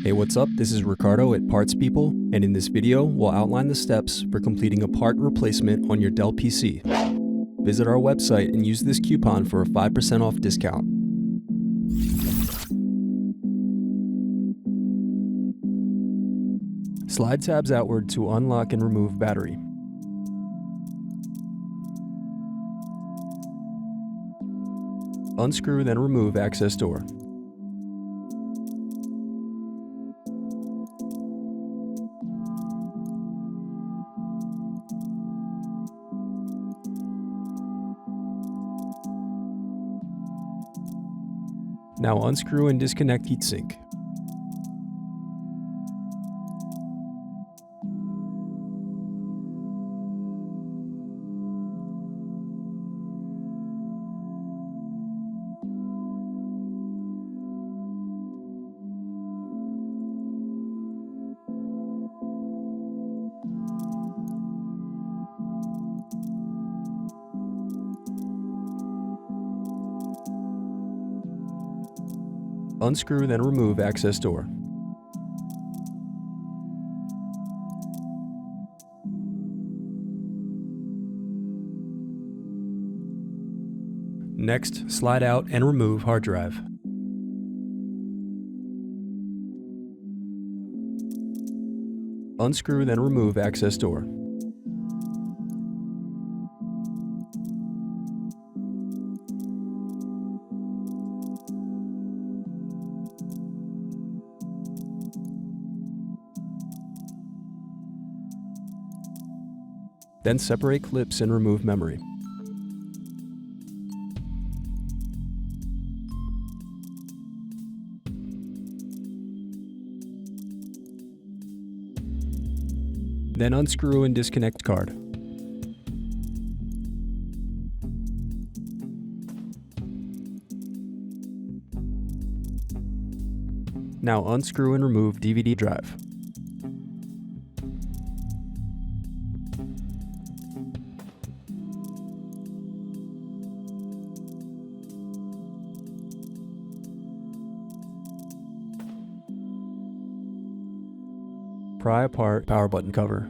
Hey, what's up? This is Ricardo at Parts People, and in this video, we'll outline the steps for completing a part replacement on your Dell PC. Visit our website and use this coupon for a 5% off discount. Slide tabs outward to unlock and remove battery. Unscrew, then remove access door. Now unscrew and disconnect heatsink. Unscrew, then remove access door. Next, slide out and remove hard drive. Unscrew, then remove access door. Then separate clips and remove memory. Then unscrew and disconnect card. Now unscrew and remove DVD drive. Pry apart power button cover.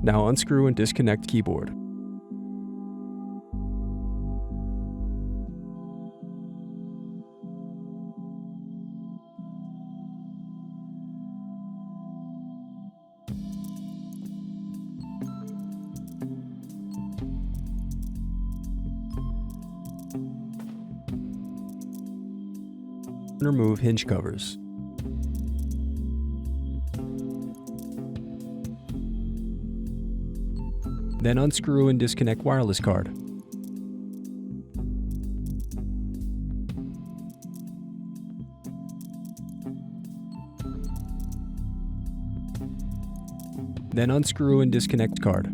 Now unscrew and disconnect keyboard. Remove hinge covers. Then unscrew and disconnect wireless card. Then unscrew and disconnect card.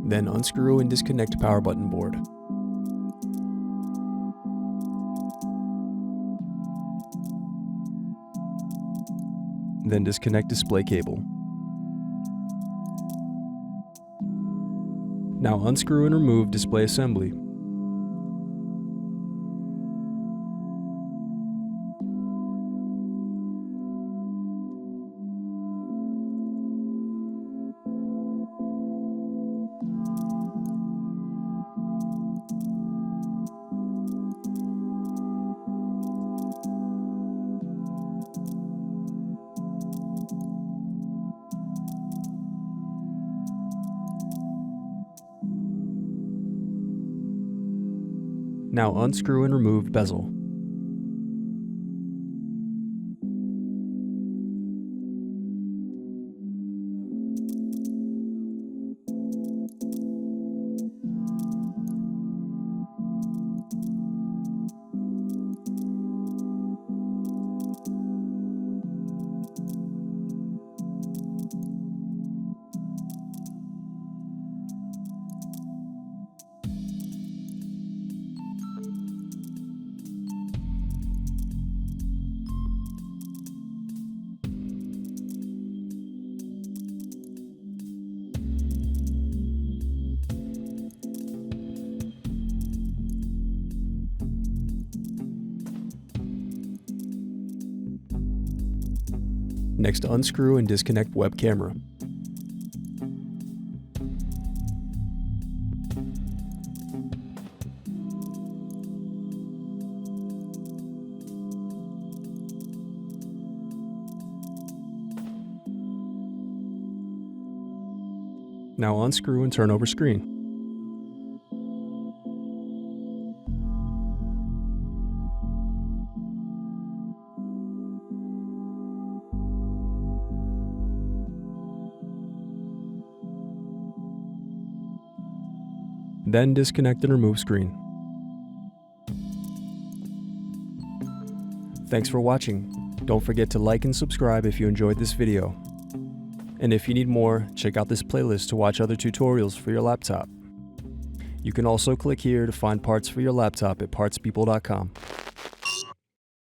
Then unscrew and disconnect power button board. Then disconnect display cable. Now unscrew and remove display assembly. Now unscrew and remove bezel. Next, unscrew and disconnect web camera. Now unscrew and turn over screen. Then disconnect and remove screen. Thanks for watching. Don't forget to like and subscribe if you enjoyed this video. And if you need more, check out this playlist to watch other tutorials for your laptop. You can also click here to find parts for your laptop at partspeople.com.